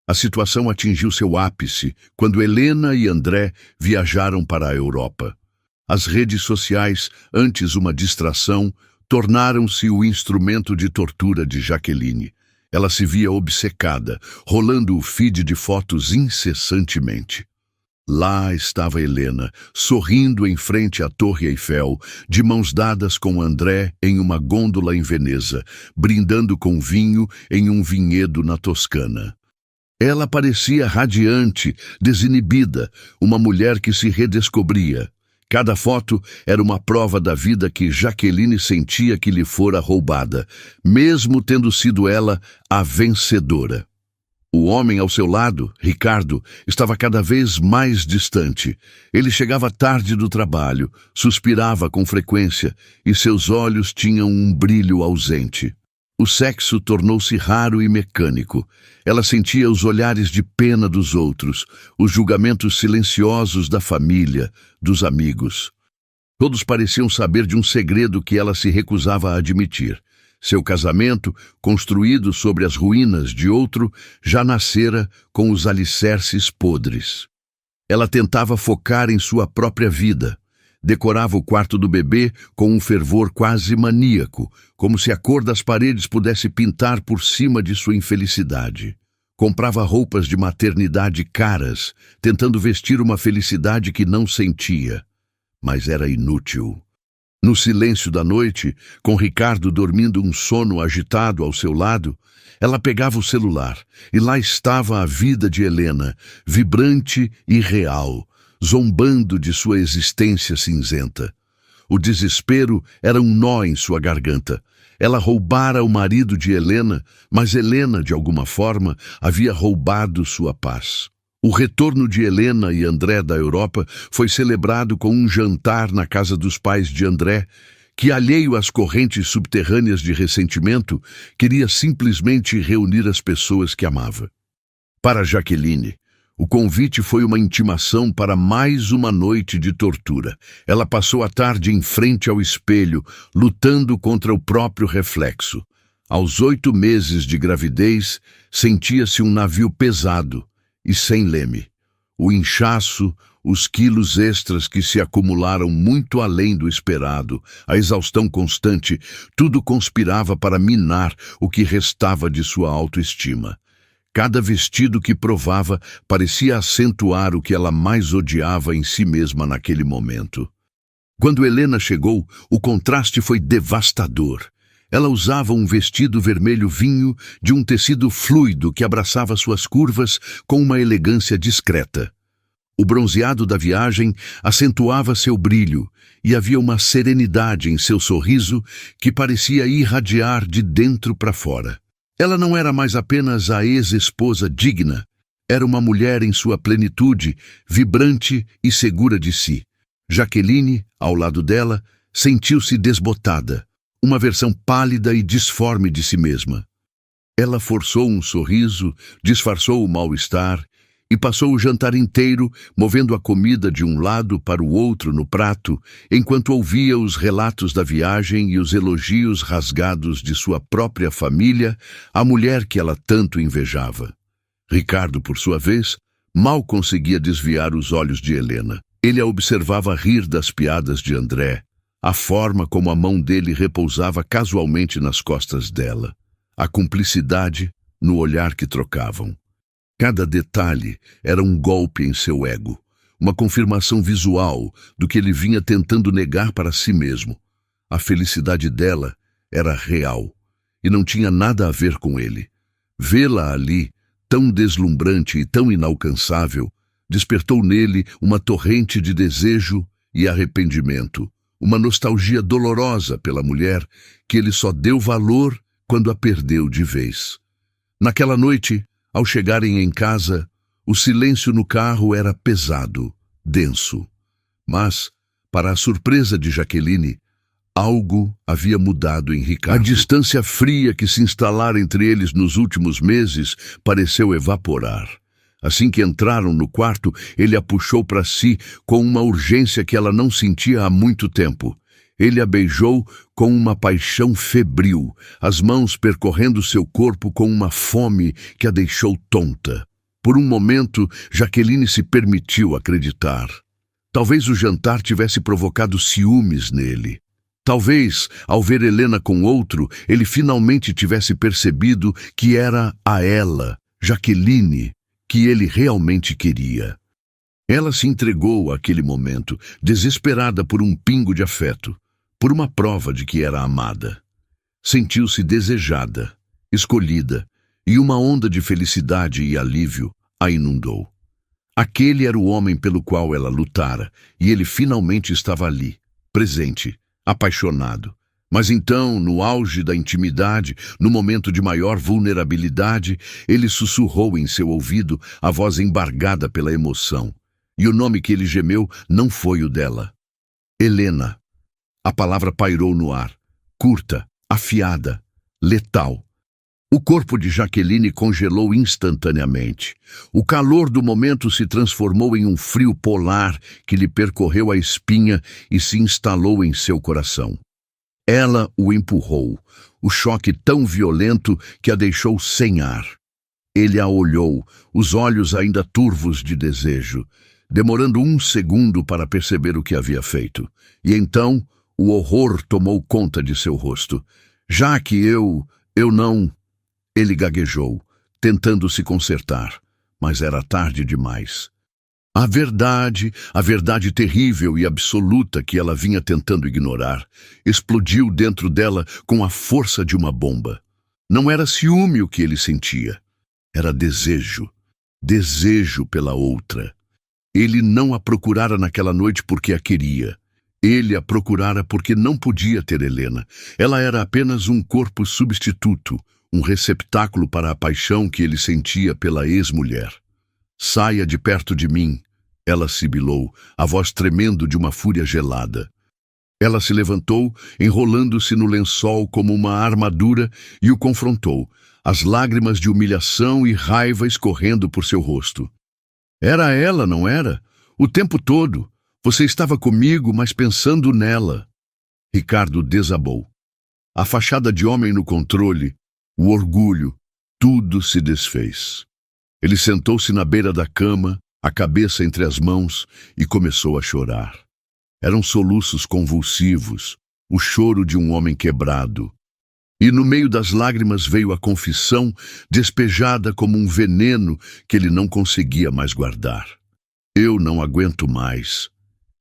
A situação atingiu seu ápice quando Helena e André viajaram para a Europa. As redes sociais, antes uma distração, tornaram-se o instrumento de tortura de Jaqueline. Ela se via obcecada, rolando o feed de fotos incessantemente. Lá estava Helena, sorrindo em frente à Torre Eiffel, de mãos dadas com André em uma gôndola em Veneza, brindando com vinho em um vinhedo na Toscana. Ela parecia radiante, desinibida, uma mulher que se redescobria. Cada foto era uma prova da vida que Jaqueline sentia que lhe fora roubada, mesmo tendo sido ela a vencedora. O homem ao seu lado, Ricardo, estava cada vez mais distante. Ele chegava tarde do trabalho, suspirava com frequência e seus olhos tinham um brilho ausente. O sexo tornou-se raro e mecânico. Ela sentia os olhares de pena dos outros, os julgamentos silenciosos da família, dos amigos. Todos pareciam saber de um segredo que ela se recusava a admitir. Seu casamento, construído sobre as ruínas de outro, já nascera com os alicerces podres. Ela tentava focar em sua própria vida. Decorava o quarto do bebê com um fervor quase maníaco, como se a cor das paredes pudesse pintar por cima de sua infelicidade. Comprava roupas de maternidade caras, tentando vestir uma felicidade que não sentia. Mas era inútil. No silêncio da noite, com Ricardo dormindo um sono agitado ao seu lado, ela pegava o celular e lá estava a vida de Helena, vibrante e real, zombando de sua existência cinzenta. O desespero era um nó em sua garganta. Ela roubara o marido de Helena, mas Helena, de alguma forma, havia roubado sua paz. O retorno de Helena e André da Europa foi celebrado com um jantar na casa dos pais de André, que, alheio às correntes subterrâneas de ressentimento, queria simplesmente reunir as pessoas que amava. Para Jaqueline, o convite foi uma intimação para mais uma noite de tortura. Ela passou a tarde em frente ao espelho, lutando contra o próprio reflexo. Aos 8 meses de gravidez, sentia-se um navio pesado e sem leme. O inchaço, os quilos extras que se acumularam muito além do esperado, a exaustão constante, tudo conspirava para minar o que restava de sua autoestima. Cada vestido que provava parecia acentuar o que ela mais odiava em si mesma naquele momento. Quando Helena chegou, o contraste foi devastador. Ela usava um vestido vermelho vinho de um tecido fluido que abraçava suas curvas com uma elegância discreta. O bronzeado da viagem acentuava seu brilho e havia uma serenidade em seu sorriso que parecia irradiar de dentro para fora. Ela não era mais apenas a ex-esposa digna, era uma mulher em sua plenitude, vibrante e segura de si. Jaqueline, ao lado dela, sentiu-se desbotada, uma versão pálida e disforme de si mesma. Ela forçou um sorriso, disfarçou o mal-estar e passou o jantar inteiro movendo a comida de um lado para o outro no prato, enquanto ouvia os relatos da viagem e os elogios rasgados de sua própria família, a mulher que ela tanto invejava. Ricardo, por sua vez, mal conseguia desviar os olhos de Helena. Ele a observava rir das piadas de André, a forma como a mão dele repousava casualmente nas costas dela, a cumplicidade no olhar que trocavam. Cada detalhe era um golpe em seu ego, uma confirmação visual do que ele vinha tentando negar para si mesmo. A felicidade dela era real e não tinha nada a ver com ele. Vê-la ali, tão deslumbrante e tão inalcançável, despertou nele uma torrente de desejo e arrependimento, uma nostalgia dolorosa pela mulher que ele só deu valor quando a perdeu de vez. Naquela noite, ao chegarem em casa, o silêncio no carro era pesado, denso. Mas, para a surpresa de Jaqueline, algo havia mudado em Ricardo. A distância fria que se instalara entre eles nos últimos meses pareceu evaporar. Assim que entraram no quarto, ele a puxou para si com uma urgência que ela não sentia há muito tempo. Ele a beijou com uma paixão febril, as mãos percorrendo seu corpo com uma fome que a deixou tonta. Por um momento, Jaqueline se permitiu acreditar. Talvez o jantar tivesse provocado ciúmes nele. Talvez, ao ver Helena com outro, ele finalmente tivesse percebido que era a ela, Jaqueline, que ele realmente queria. Ela se entregou àquele momento, desesperada por um pingo de afeto, por uma prova de que era amada. Sentiu-se desejada, escolhida, e uma onda de felicidade e alívio a inundou. Aquele era o homem pelo qual ela lutara, e ele finalmente estava ali, presente, apaixonado. Mas então, no auge da intimidade, no momento de maior vulnerabilidade, ele sussurrou em seu ouvido, a voz embargada pela emoção. E o nome que ele gemeu não foi o dela. Helena. A palavra pairou no ar, curta, afiada, letal. O corpo de Jaqueline congelou instantaneamente. O calor do momento se transformou em um frio polar que lhe percorreu a espinha e se instalou em seu coração. Ela o empurrou, o choque tão violento que a deixou sem ar. Ele a olhou, os olhos ainda turvos de desejo, demorando um segundo para perceber o que havia feito. E então, o horror tomou conta de seu rosto. Já que eu não... Ele gaguejou, tentando se consertar, mas era tarde demais. A verdade terrível e absoluta que ela vinha tentando ignorar, explodiu dentro dela com a força de uma bomba. Não era ciúme o que ele sentia, era desejo. Desejo pela outra. Ele não a procurara naquela noite porque a queria. Ele a procurara porque não podia ter Helena. Ela era apenas um corpo substituto, um receptáculo para a paixão que ele sentia pela ex-mulher. Saia de perto de mim, ela sibilou, a voz tremendo de uma fúria gelada. Ela se levantou, enrolando-se no lençol como uma armadura, e o confrontou, as lágrimas de humilhação e raiva escorrendo por seu rosto. Era ela, não era? O tempo todo. Você estava comigo, mas pensando nela. Ricardo desabou. A fachada de homem no controle, o orgulho, tudo se desfez. Ele sentou-se na beira da cama, a cabeça entre as mãos, e começou a chorar. Eram soluços convulsivos, o choro de um homem quebrado. E no meio das lágrimas veio a confissão, despejada como um veneno que ele não conseguia mais guardar. Eu não aguento mais,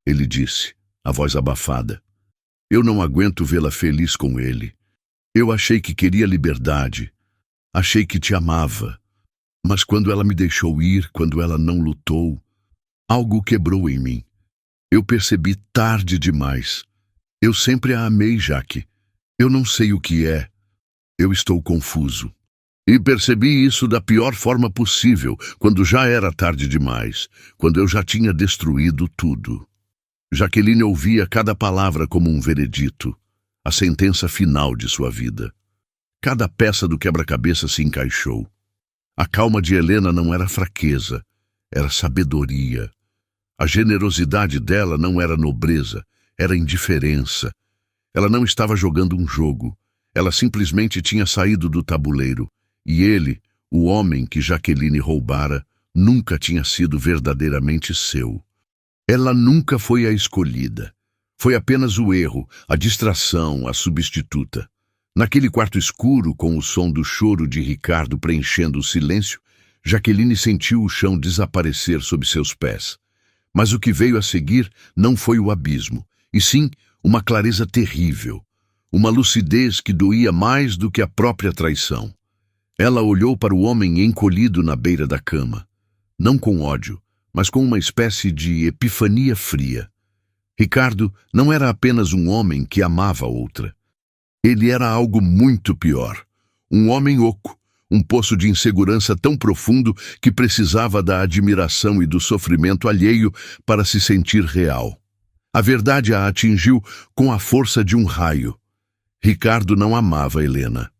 ele disse, a voz abafada. Eu não aguento vê-la feliz com ele. Eu achei que queria liberdade. Achei que te amava. Mas quando ela me deixou ir, quando ela não lutou, algo quebrou em mim. Eu percebi tarde demais. Eu sempre a amei, Jaque. Eu não sei o que é. Eu estou confuso. E percebi isso da pior forma possível, quando já era tarde demais, quando eu já tinha destruído tudo. Jaqueline ouvia cada palavra como um veredito, a sentença final de sua vida. Cada peça do quebra-cabeça se encaixou. A calma de Helena não era fraqueza, era sabedoria. A generosidade dela não era nobreza, era indiferença. Ela não estava jogando um jogo, ela simplesmente tinha saído do tabuleiro, e ele, o homem que Jaqueline roubara, nunca tinha sido verdadeiramente seu. Ela nunca foi a escolhida. Foi apenas o erro, a distração, a substituta. Naquele quarto escuro, com o som do choro de Ricardo preenchendo o silêncio, Jaqueline sentiu o chão desaparecer sob seus pés. Mas o que veio a seguir não foi o abismo, e sim uma clareza terrível, uma lucidez que doía mais do que a própria traição. Ela olhou para o homem encolhido na beira da cama, não com ódio, mas com uma espécie de epifania fria. Ricardo não era apenas um homem que amava outra. Ele era algo muito pior. Um homem oco, um poço de insegurança tão profundo que precisava da admiração e do sofrimento alheio para se sentir real. A verdade a atingiu com a força de um raio. Ricardo não amava Helena.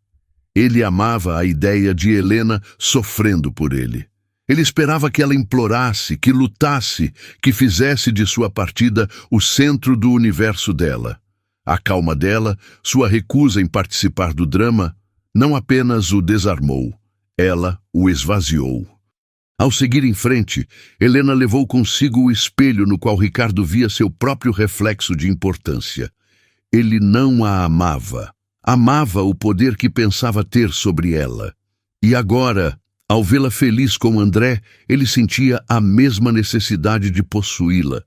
Ele amava a ideia de Helena sofrendo por ele. Ele esperava que ela implorasse, que lutasse, que fizesse de sua partida o centro do universo dela. A calma dela, sua recusa em participar do drama, não apenas o desarmou, ela o esvaziou. Ao seguir em frente, Helena levou consigo o espelho no qual Ricardo via seu próprio reflexo de importância. Ele não a amava. Amava o poder que pensava ter sobre ela. E agora, ao vê-la feliz com André, ele sentia a mesma necessidade de possuí-la.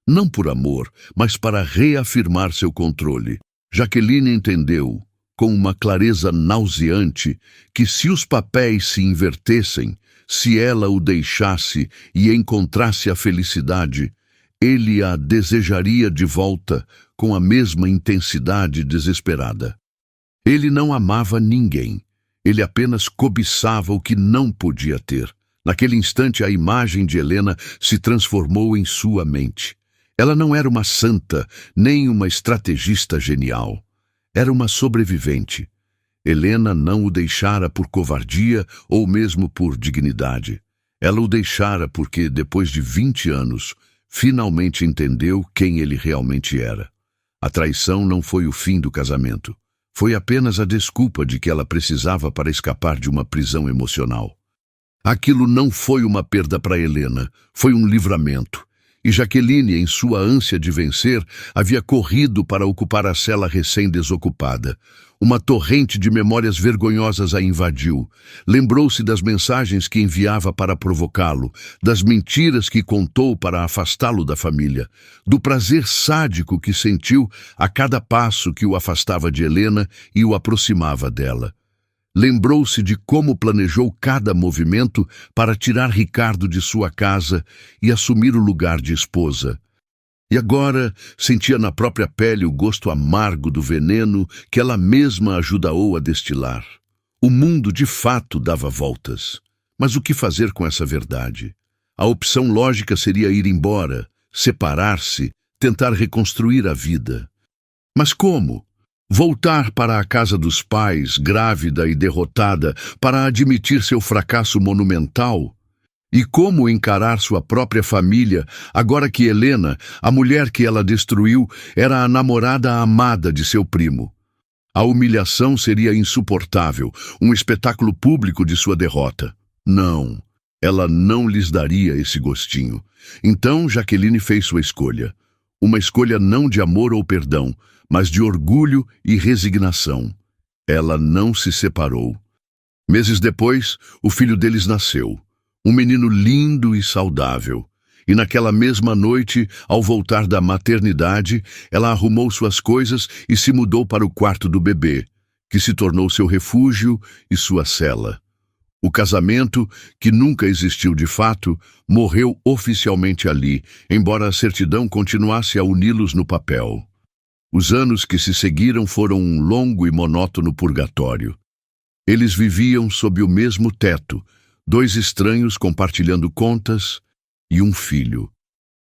Não por amor, mas para reafirmar seu controle. Jaqueline entendeu, com uma clareza nauseante, que se os papéis se invertessem, se ela o deixasse e encontrasse a felicidade, ele a desejaria de volta com a mesma intensidade desesperada. Ele não amava ninguém. Ele apenas cobiçava o que não podia ter. Naquele instante, a imagem de Helena se transformou em sua mente. Ela não era uma santa, nem uma estrategista genial. Era uma sobrevivente. Helena não o deixara por covardia ou mesmo por dignidade. Ela o deixara porque, depois de 20 anos, finalmente entendeu quem ele realmente era. A traição não foi o fim do casamento. Foi apenas a desculpa de que ela precisava para escapar de uma prisão emocional. Aquilo não foi uma perda para Helena, foi um livramento. E Jaqueline, em sua ânsia de vencer, havia corrido para ocupar a cela recém-desocupada. Uma torrente de memórias vergonhosas a invadiu. Lembrou-se das mensagens que enviava para provocá-lo, das mentiras que contou para afastá-lo da família, do prazer sádico que sentiu a cada passo que o afastava de Helena e o aproximava dela. Lembrou-se de como planejou cada movimento para tirar Ricardo de sua casa e assumir o lugar de esposa. E agora sentia na própria pele o gosto amargo do veneno que ela mesma ajudou a destilar. O mundo de fato dava voltas. Mas o que fazer com essa verdade? A opção lógica seria ir embora, separar-se, tentar reconstruir a vida. Mas como? Voltar para a casa dos pais, grávida e derrotada, para admitir seu fracasso monumental? E como encarar sua própria família, agora que Helena, a mulher que ela destruiu, era a namorada amada de seu primo? A humilhação seria insuportável, um espetáculo público de sua derrota. Não, ela não lhes daria esse gostinho. Então Jaqueline fez sua escolha. Uma escolha não de amor ou perdão, mas de orgulho e resignação. Ela não se separou. Meses depois, o filho deles nasceu. Um menino lindo e saudável. E naquela mesma noite, ao voltar da maternidade, ela arrumou suas coisas e se mudou para o quarto do bebê, que se tornou seu refúgio e sua cela. O casamento, que nunca existiu de fato, morreu oficialmente ali, embora a certidão continuasse a uni-los no papel. Os anos que se seguiram foram um longo e monótono purgatório. Eles viviam sob o mesmo teto, dois estranhos compartilhando contas e um filho.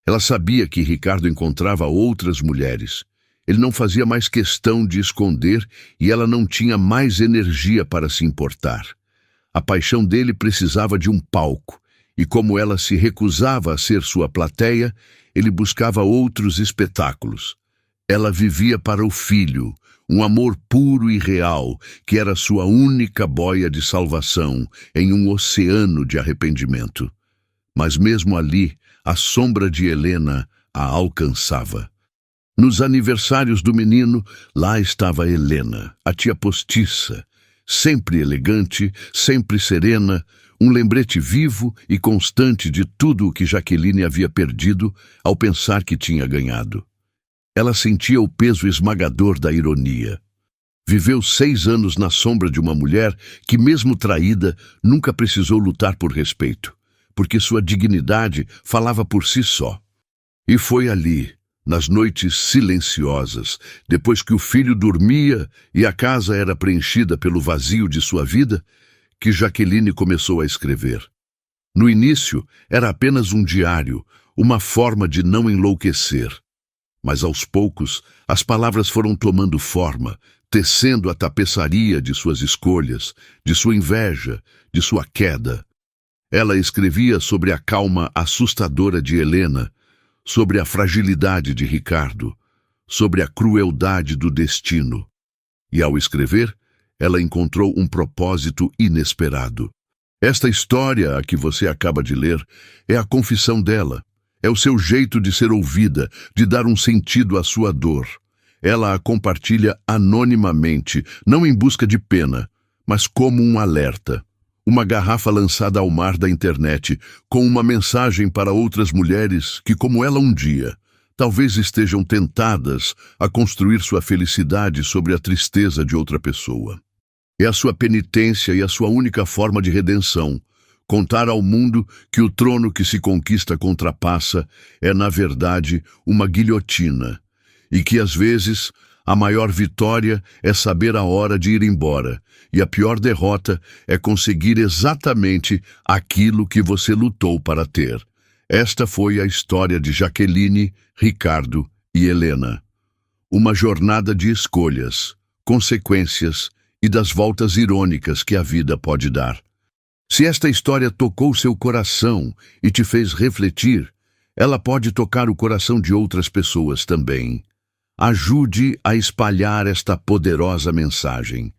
Ela sabia que Ricardo encontrava outras mulheres. Ele não fazia mais questão de esconder e ela não tinha mais energia para se importar. A paixão dele precisava de um palco, e como ela se recusava a ser sua plateia, ele buscava outros espetáculos. Ela vivia para o filho, um amor puro e real, que era sua única boia de salvação em um oceano de arrependimento. Mas mesmo ali, a sombra de Helena a alcançava. Nos aniversários do menino, lá estava Helena, a tia postiça, sempre elegante, sempre serena, um lembrete vivo e constante de tudo o que Jaqueline havia perdido ao pensar que tinha ganhado. Ela sentia o peso esmagador da ironia. Viveu 6 anos na sombra de uma mulher que, mesmo traída, nunca precisou lutar por respeito, porque sua dignidade falava por si só. E foi ali, nas noites silenciosas, depois que o filho dormia e a casa era preenchida pelo vazio de sua vida, que Jaqueline começou a escrever. No início, era apenas um diário, uma forma de não enlouquecer. Mas aos poucos, as palavras foram tomando forma, tecendo a tapeçaria de suas escolhas, de sua inveja, de sua queda. Ela escrevia sobre a calma assustadora de Helena, sobre a fragilidade de Ricardo, sobre a crueldade do destino. E ao escrever, ela encontrou um propósito inesperado. Esta história a que você acaba de ler é a confissão dela. É o seu jeito de ser ouvida, de dar um sentido à sua dor. Ela a compartilha anonimamente, não em busca de pena, mas como um alerta. Uma garrafa lançada ao mar da internet, com uma mensagem para outras mulheres que, como ela um dia, talvez estejam tentadas a construir sua felicidade sobre a tristeza de outra pessoa. É a sua penitência e a sua única forma de redenção. Contar ao mundo que o trono que se conquista contrapassa é, na verdade, uma guilhotina, e que, às vezes, a maior vitória é saber a hora de ir embora, e a pior derrota é conseguir exatamente aquilo que você lutou para ter. Esta foi a história de Jaqueline, Ricardo e Helena. Uma jornada de escolhas, consequências e das voltas irônicas que a vida pode dar. Se esta história tocou seu coração e te fez refletir, ela pode tocar o coração de outras pessoas também. Ajude a espalhar esta poderosa mensagem.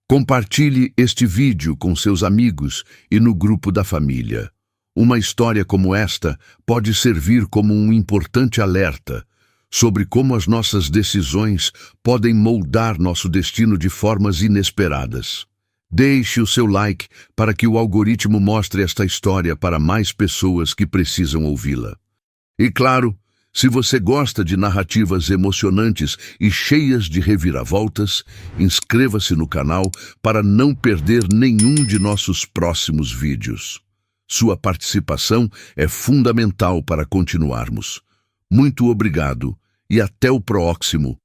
Compartilhe este vídeo com seus amigos e no grupo da família. Uma história como esta pode servir como um importante alerta sobre como as nossas decisões podem moldar nosso destino de formas inesperadas. Deixe o seu like para que o algoritmo mostre esta história para mais pessoas que precisam ouvi-la. E claro, se você gosta de narrativas emocionantes e cheias de reviravoltas, inscreva-se no canal para não perder nenhum de nossos próximos vídeos. Sua participação é fundamental para continuarmos. Muito obrigado e até o próximo